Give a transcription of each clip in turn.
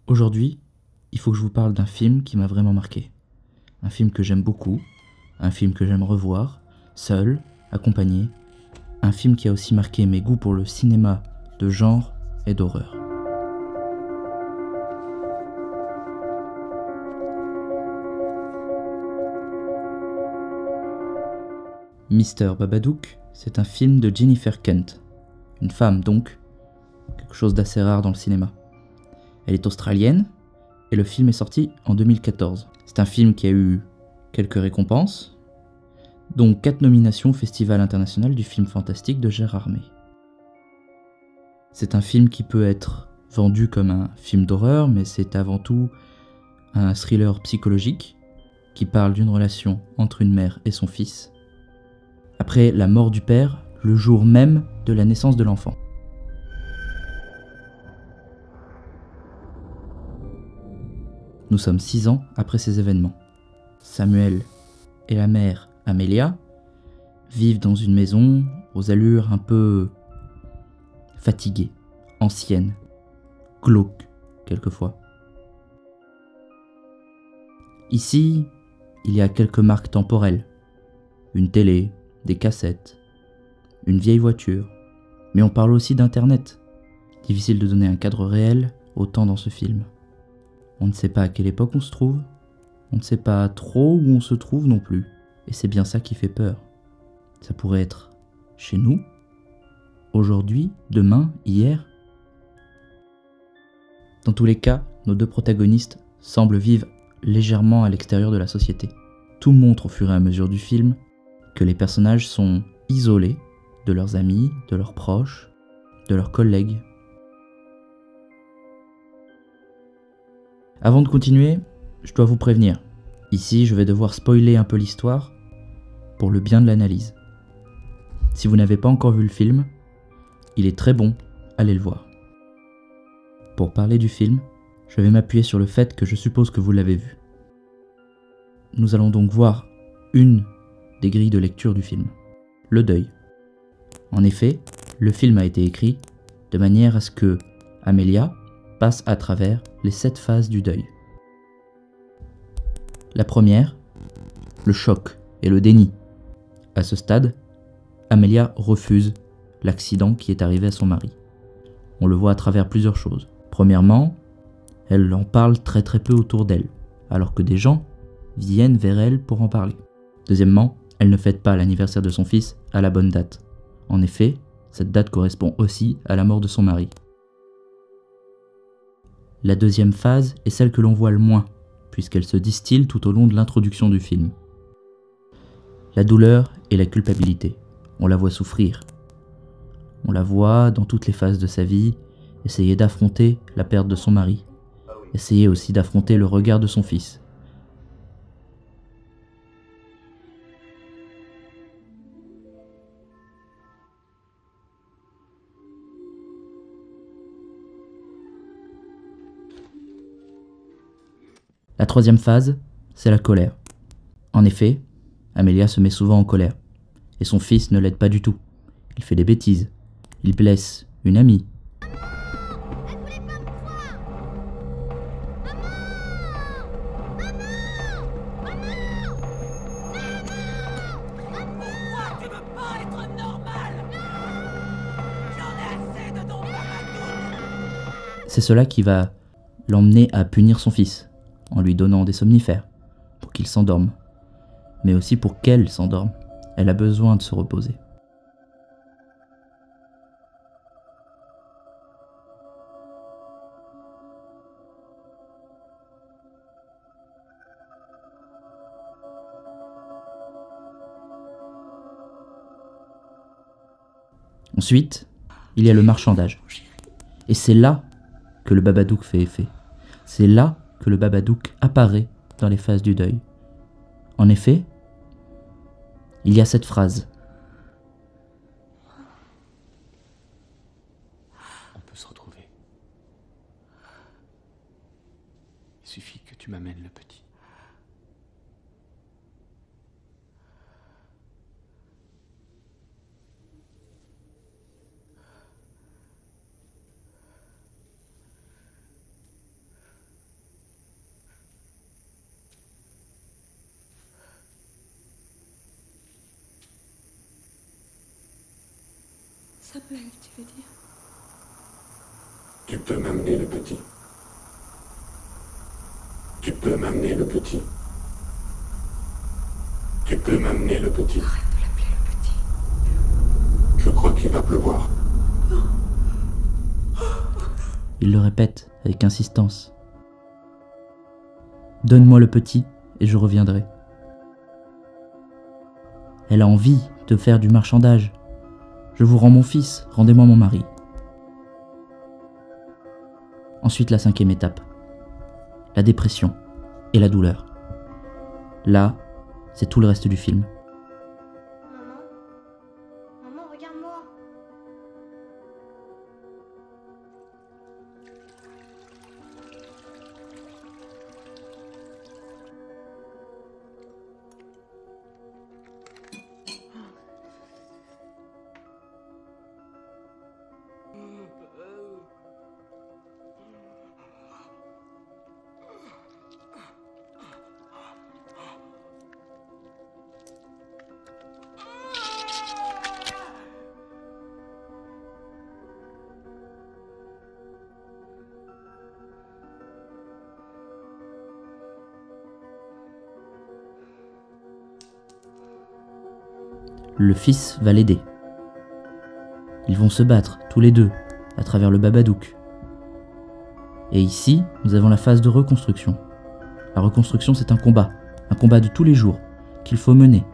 Aujourd'hui, il faut que je vous parle d'un film qui m'a vraiment marqué. Un film que j'aime beaucoup, un film que j'aime revoir, seul, accompagné. Un film qui a aussi marqué mes goûts pour le cinéma de genre et d'horreur. Mr. Babadook, c'est un film de Jennifer Kent. Une femme donc, quelque chose d'assez rare dans le cinéma. Elle est australienne et le film est sorti en 2014. C'est un film qui a eu quelques récompenses, dont 4 nominations au Festival international du film fantastique de Gérardmer. C'est un film qui peut être vendu comme un film d'horreur, mais c'est avant tout un thriller psychologique qui parle d'une relation entre une mère et son fils, après la mort du père, le jour même de la naissance de l'enfant. Nous sommes 6 ans après ces événements. Samuel et la mère, Amelia, vivent dans une maison aux allures un peu fatiguées, anciennes, glauques quelquefois. Ici, il y a quelques marques temporelles. Une télé, des cassettes, une vieille voiture. Mais on parle aussi d'internet. Difficile de donner un cadre réel au temps dans ce film. On ne sait pas à quelle époque on se trouve. On ne sait pas trop où on se trouve non plus. Et c'est bien ça qui fait peur. Ça pourrait être chez nous, aujourd'hui, demain, hier. Dans tous les cas, nos deux protagonistes semblent vivre légèrement à l'extérieur de la société. Tout montre au fur et à mesure du film que les personnages sont isolés de leurs amis, de leurs proches, de leurs collègues. Avant de continuer, je dois vous prévenir. Ici, je vais devoir spoiler un peu l'histoire pour le bien de l'analyse. Si vous n'avez pas encore vu le film, il est très bon, allez le voir. Pour parler du film, je vais m'appuyer sur le fait que je suppose que vous l'avez vu. Nous allons donc voir une des grilles de lecture du film, le deuil. En effet, le film a été écrit de manière à ce que Amelia passe à travers les 7 phases du deuil. La première, le choc et le déni. À ce stade, Amelia refuse l'accident qui est arrivé à son mari. On le voit à travers plusieurs choses. Premièrement, elle en parle très peu autour d'elle, alors que des gens viennent vers elle pour en parler. Deuxièmement, elle ne fête pas l'anniversaire de son fils à la bonne date. En effet, cette date correspond aussi à la mort de son mari. La deuxième phase est celle que l'on voit le moins, puisqu'elle se distille tout au long de l'introduction du film. La douleur et la culpabilité. On la voit souffrir. On la voit dans toutes les phases de sa vie, essayer d'affronter la perte de son mari, essayer aussi d'affronter le regard de son fils. La troisième phase, c'est la colère. En effet, Amelia se met souvent en colère, et son fils ne l'aide pas du tout. Il fait des bêtises, il blesse une amie. C'est cela qui va l'emmener à punir son fils, en lui donnant des somnifères, pour qu'il s'endorme, mais aussi pour qu'elle s'endorme. Elle a besoin de se reposer. Ensuite, il y a le marchandage. Et c'est là que le Babadook fait effet. C'est là que le Babadook apparaît dans les phases du deuil. En effet, il y a cette phrase. On peut se retrouver. Il suffit que tu m'amènes le petit. s'appelle, tu veux dire? Tu peux m'amener le petit. Tu peux m'amener le petit. Tu peux m'amener le petit. Arrête de l'appeler le petit. Je crois qu'il va pleuvoir. Il le répète avec insistance. Donne-moi le petit et je reviendrai. Elle a envie de faire du marchandage. Je vous rends mon fils, rendez-moi mon mari. Ensuite, la 5e étape. La dépression et la douleur. Là, c'est tout le reste du film. Maman, maman, regarde-moi. Le fils va l'aider. Ils vont se battre, tous les deux, à travers le Babadook. Et ici, nous avons la phase de reconstruction. La reconstruction, c'est un combat de tous les jours, qu'il faut mener.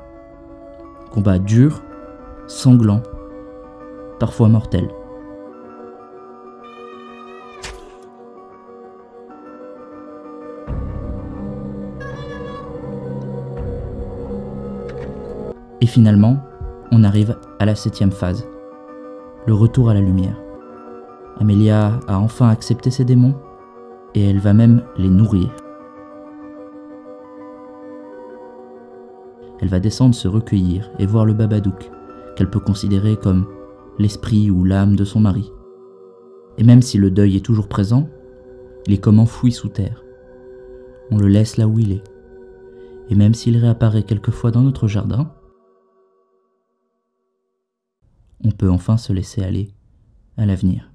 Combat dur, sanglant, parfois mortel. Et finalement, on arrive à la 7e phase, le retour à la lumière. Amelia a enfin accepté ses démons et elle va même les nourrir. Elle va descendre se recueillir et voir le Babadook, qu'elle peut considérer comme l'esprit ou l'âme de son mari. Et même si le deuil est toujours présent, il est comme enfoui sous terre. On le laisse là où il est. Et même s'il réapparaît quelquefois dans notre jardin, on peut enfin se laisser aller à l'avenir.